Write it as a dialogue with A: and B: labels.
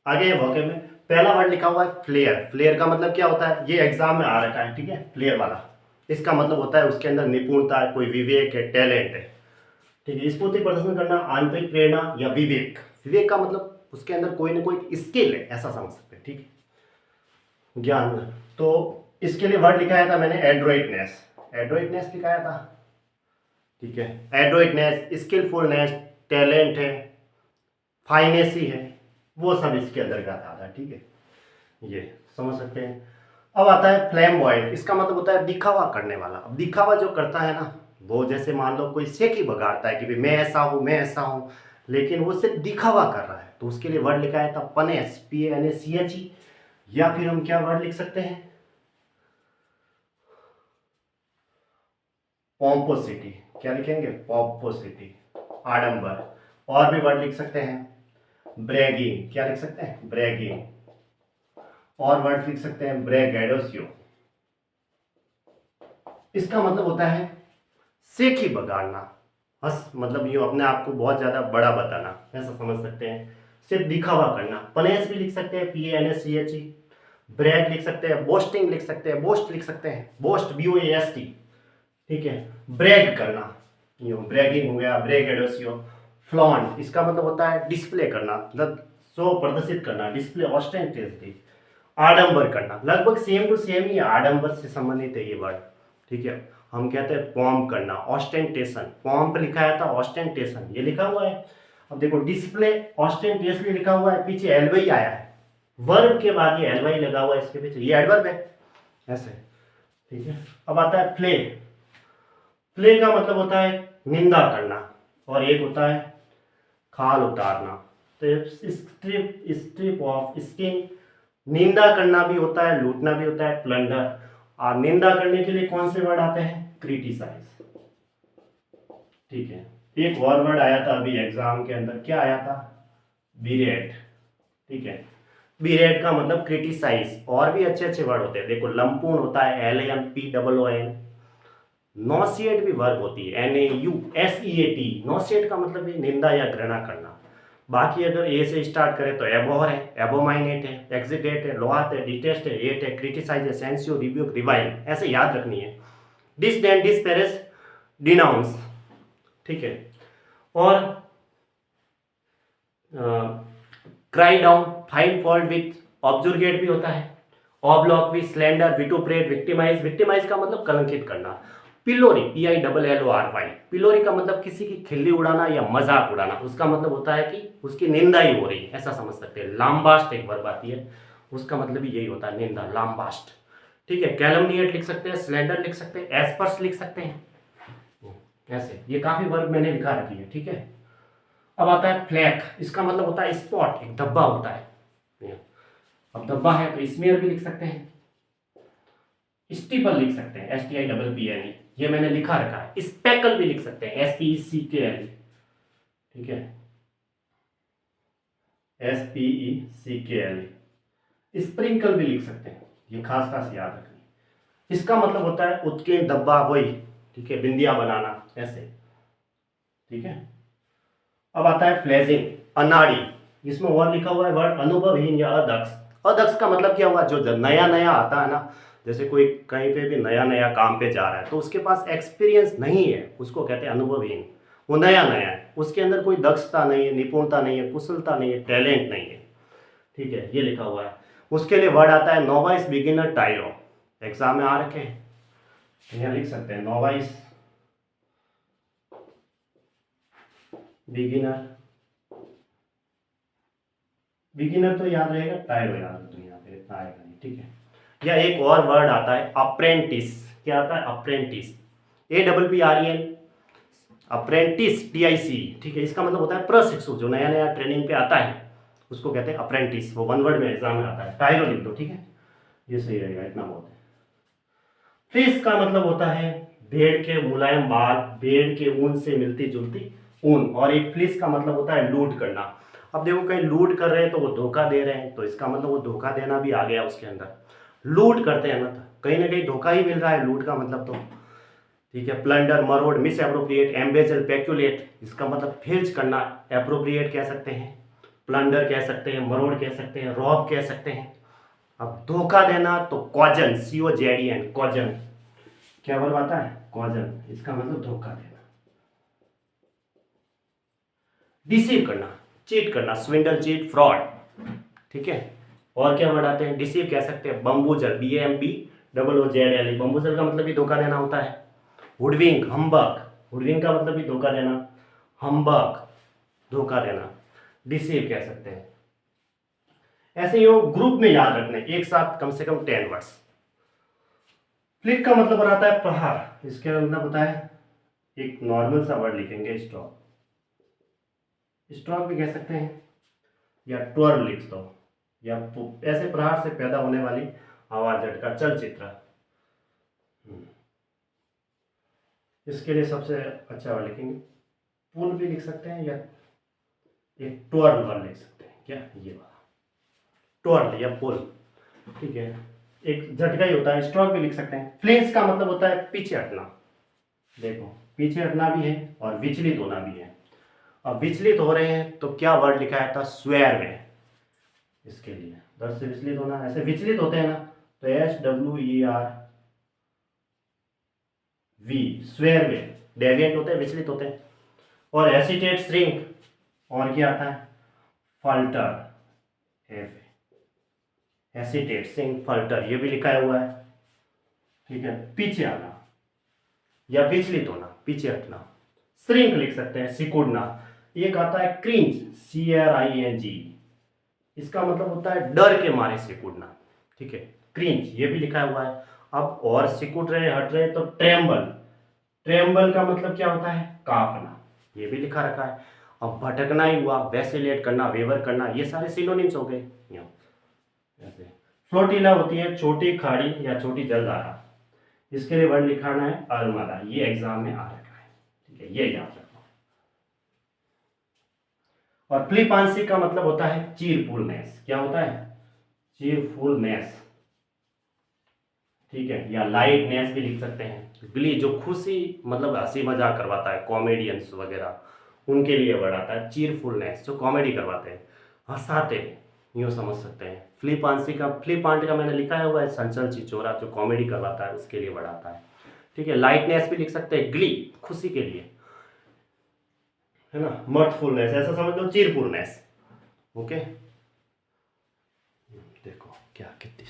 A: आगे वोकेब में पहला वर्ड लिखा हुआ है फ्लेयर। फ्लेयर का मतलब क्या होता है, ये एग्जाम में आ रखा है, ठीक है, फ्लेयर वाला। इसका मतलब होता है उसके अंदर निपुणता है, कोई विवेक है, टैलेंट है, ठीक है। स्फूर्ति प्रदर्शन करना, आंतरिक प्रेरणा या विवेक। विवेक का मतलब उसके अंदर कोई ना कोई स्किल है, ऐसा समझ सकते हैं, ठीक है। ज्ञान, तो इसके लिए वर्ड लिखाया था मैंने एड्रोइटनेस। एड्रोइटनेस लिखाया था, ठीक है। एड्रोइटनेस, स्किलफुलनेस, टैलेंट है, फाइनेसी है, वो सब इसके अंदर का आता है, ठीक है, ये समझ सकते हैं। अब आता है फ्लैम्बॉयंट। इसका मतलब होता है दिखावा करने वाला। अब दिखावा जो करता है ना, वो जैसे मान लो कोई सेकी बगाड़ता है कि भाई मैं ऐसा हूं, मैं ऐसा हूं, लेकिन वो सिर्फ दिखावा कर रहा है, तो उसके लिए वर्ड लिखा है था पनेस, PANECHE। या फिर हम क्या वर्ड लिख सकते हैं, पॉम्पोसिटी। क्या लिखेंगे, पॉम्पोसिटी, आडंबर। और भी वर्ड लिख सकते हैं, ब्रैगिंग। क्या लिख सकते हैं, ब्रैगिंग। और वर्ड लिख सकते हैं ब्रैगेडोसियो। इसका मतलब होता है सेखी बगाड़ना, हंस मतलब यूं अपने आप को बहुत ज्यादा बड़ा बताना, ऐसा समझ सकते हैं। सिर्फ दिखावा करना। पनेस भी लिख सकते हैं, PANECHE। ब्रैग लिख सकते हैं, बोस्टिंग लिख सकते हैं, बोस्ट लिख सकते हैं, बोस्ट, BOAST, ठीक है। ब्रैग करना, यूं ब्रैगिंग हो गया, ब्रैगेडोसियो। फ्लॉन्ट, इसका मतलब होता है डिस्प्ले करना, मतलब शो, प्रदर्शित करना, डिस्प्ले, ऑस्टेंटियसली। आडंबर करना, लगभग सेम टू सेम ही आडंबर से संबंधित है ये वर्ड, ठीक है। हम कहते हैं पॉम्प करना, ऑस्टेंटेशन। पॉम्प लिखा था, ऑस्टेंटेशन ये लिखा हुआ है। अब देखो डिस्प्ले, ऑस्टेंटियसली लिखा हुआ है, पीछे एलवाई आया है, वर्ब के बाद ये एलवाई लगा हुआ है इसके पीछे, ये एडवर्ब है, ऐसे, ठीक है। अब आता है प्ले। प्ले का मतलब होता है निंदा करना, और एक होता है खाल उतारना। तो स्ट्रिप, स्ट्रिप ऑफ स्किन। निंदा करना भी होता है, लूटना भी होता है, प्लंडर। और निंदा करने के लिए कौन से वर्ड आते हैं, क्रिटिसाइज, ठीक है। एक और वर्ड आया था अभी एग्जाम के अंदर, क्या आया था, बिरेट, ठीक है। बिरेट का मतलब क्रिटिसाइज। और भी अच्छे अच्छे वर्ड होते हैं, देखो लंपून होता है, LAMPOON। नॉसिएट भी वर्ब होती है, NAUSEAT। नॉसिएट का मतलब है निंदा या घृणा करना। बाकी अगर ए से स्टार्ट करें तो एबोर है, एबोमाइनेट है, एक्सिडेट है, लोहात है, डिटेस्ट है, एट है, क्रिटिसाइज है, सेंसियो, रिव्यूक, रिवाइल, ऐसे याद रखनी है। डिसडेन, डिस्पेरेस, डिनाउंस, ठीक है। और cry down, find fault with, objurgate भी होता है, ऑब्लॉक भी, स्लेंडर, विटुप्रेट, विक्टिमाइज। विक्टिमाइज का मतलब कलंकित करना। Pylori, PILLORY। पिलोरी का मतलब किसी की खिल्ली उड़ाना या मजाक उड़ाना, उसका मतलब होता है कि उसकी निंदा ही हो रही है, ऐसा समझ सकते हैं। लाम्बास्ट एक वर्ब आती है, उसका मतलब भी यही होता है, निंदा, लाम्बास्ट, ठीक है। कैलमनिएट लिख सकते हैं, स्लेंडर लिख सकते हैं, एस्पर्स लिख सकते हैं, ऐसे ये काफी वर्ब मैंने लिखा रखी है, ठीक है। अब आता है फ्लैक। इसका मतलब होता है स्पॉट, एक धब्बा होता है। अब धब्बा है तो स्मीयर भी लिख सकते हैं, स्टीपल लिख सकते हैं, STIPPLE, ये मैंने लिखा रखा है। स्पेकल भी लिख सकते हैं, SPECKLE, ठीक है, SPECKLE। स्प्रिंकल भी लिख सकते हैं, ये खास खास याद रखनी। इसका मतलब होता है उत्कीर्ण, धब्बा, वही, ठीक है, बिंदिया बनाना, ऐसे, ठीक है। अब आता है फ्लेजिंग, अनाड़ी। इसमें वर्ड लिखा हुआ है, वर्ड अनुभवहीन या अदक्ष। अदक्ष का मतलब क्या हुआ, जो नया नया आता है ना, जैसे कोई कहीं पे भी नया नया काम पे जा रहा है तो उसके पास एक्सपीरियंस नहीं है, उसको कहते हैं अनुभवहीन। वो नया नया है, उसके अंदर कोई दक्षता नहीं है, निपुणता नहीं है, कुशलता नहीं है, टैलेंट नहीं है, ठीक है, ये लिखा हुआ है। उसके लिए वर्ड आता है नोवाइस, बिगिनर, टाइरो। एग्जाम में आ रखे हैं, यहाँ लिख सकते हैं नोवाइस, बिगिनर। बिगिनर तो याद रहेगा, टायरो याद रख दो, यहाँ पे इतना आएगा नहीं, ठीक है। या एक और वर्ड आता है अप्रेंटिस। क्या आता है, अप्रेंटिस, APPREN, अप्रेंटिस, TIC, ठीक है। इसका मतलब होता है प्रशिक्षु, जो नया नया ट्रेनिंग पे आता है उसको कहते हैं अप्रेंटिस। वो वन वर्ड में एग्जाम में आता है, टायरो लिख दो, ठीक है, ये सही रहेगा, इतना बहुत है। फिश का मतलब होता है भेड़ के मुलायम बाल, भेड़ के ऊन से मिलती जुलती ऊन। और एक फ्लिस का मतलब होता है लूट करना। अब देखो कहीं लूट कर रहे हैं तो वो धोखा दे रहे हैं, तो इसका मतलब वो धोखा देना भी आ गया उसके अंदर। लूट करते हैं ना, तो कहीं ना कहीं धोखा ही मिल रहा है लूट का मतलब, तो ठीक है। प्लंडर, मरोड, मिस एप्रोप्रिएट, एम्बेजल, पेक्यूलेट, इसका मतलब फिर्ज करना, एप्रोप्रिएट कह सकते हैं। प्लंडर कह सकते हैं, मरोड़ कह सकते हैं, रॉब कह सकते हैं। अब धोखा देना तो कॉजन, COZEN, कॉजन। क्या वर्ब आता है? कॉजन। इसका मतलब धोखा देना। डिसीव करना, चीट करना, स्विंडल, चीट, फ्रॉड। ठीक है। और क्या वर्ड आते हैं? डिसीव कह सकते हैं, बम्बूजल, BAMBOOZLE, बम्बूजल का मतलब भी धोखा देना होता है। हुडविंक, हम्बक, हुडविंक का मतलब भी धोखा देना, हम्बक, धोखा देना, डिसीव कह सकते हैं। ऐसे ही हो ग्रुप में याद रखने, एक साथ कम से कम 10 वर्ड्स। फ्लिक का मतलब आता है प्रहार। इसके मतलब होता है, एक नॉर्मल सा वर्ड लिखेंगे, स्टॉप, स्टॉप भी कह सकते हैं, या ट्वर्ल लिख दो, या ऐसे प्रहार से पैदा होने वाली आवाज झटका, चलचित्र। इसके लिए सबसे अच्छा वर्ड लिखेंगे, पुल भी लिख सकते हैं, या एक ट्वर्ल वर्ड लिख सकते हैं। क्या? ये वाला ट्वर्ल या पुल। ठीक है, एक झटका ही होता है। स्ट्रोक भी लिख सकते हैं। फ्लिंच का मतलब होता है पीछे हटना। देखो, पीछे हटना भी है और विचलित होना भी है। अब विचलित हो रहे हैं तो क्या वर्ड लिखा है था? स्वेयर में। इसके लिए दर से विचलित होना, ऐसे विचलित होते हैं ना, तो SWERV, स्वेयर में। डेविएट होते हैं, विचलित होते हैं। और हेसिटेट, श्रिंक, और क्या आता है? फल्टर, हेसिटेट, श्रिंक, फल्टर, ये भी लिखा हुआ है। ठीक है, पीछे आना या विचलित होना, पीछे हटना। श्रिंक लिख सकते हैं, सिकुड़ना। एक आता है क्रिंज, CRING, इसका मतलब होता है डर के मारे सिकुड़ना। ठीक है, क्रिंज, ये भी लिखा हुआ है। अब और सिकुड़ रहे, हट रहे, तो ट्रेम्बल, ट्रेम्बल का मतलब क्या होता है? कांपना, ये भी लिखा रखा है। अब भटकना ही हुआ, वैसिलेट करना, वेवर करना, ये सारे सिनोनिम्स हो गए। ऐसे फ्लोटिला होती है छोटी खाड़ी या छोटी जलधारा। इसके लिए वर्ड लिखाना है अरमदा, ये एग्जाम में आ रखा है। ठीक है, ये याद रखो। और फ्लिपांसी का मतलब होता है चीरफुलनेस। क्या होता है? चीरफुलनेस। ठीक है, या लाइटनेस भी लिख सकते हैं। ग्ली, जो खुशी मतलब हंसी मजाक करवाता है, कॉमेडियंस वगैरह, उनके लिए वर्ड आता है चीरफुलनेस, जो कॉमेडी करवाते हैं, हंसाते हैं, यूँ समझ सकते हैं। फ्लिपांसी का, फ्लिपांट का मैंने लिखा हुआ है संचल चिचोरा, जो कॉमेडी करवाता है, उसके लिए वर्ड आता है। ठीक है, लाइटनेस भी लिख सकते हैं, ग्ली, खुशी के लिए, है ना। मर्थफुलनेस, ऐसा समझ लो, चीरफुलनेस। ओके, देखो क्या कितनी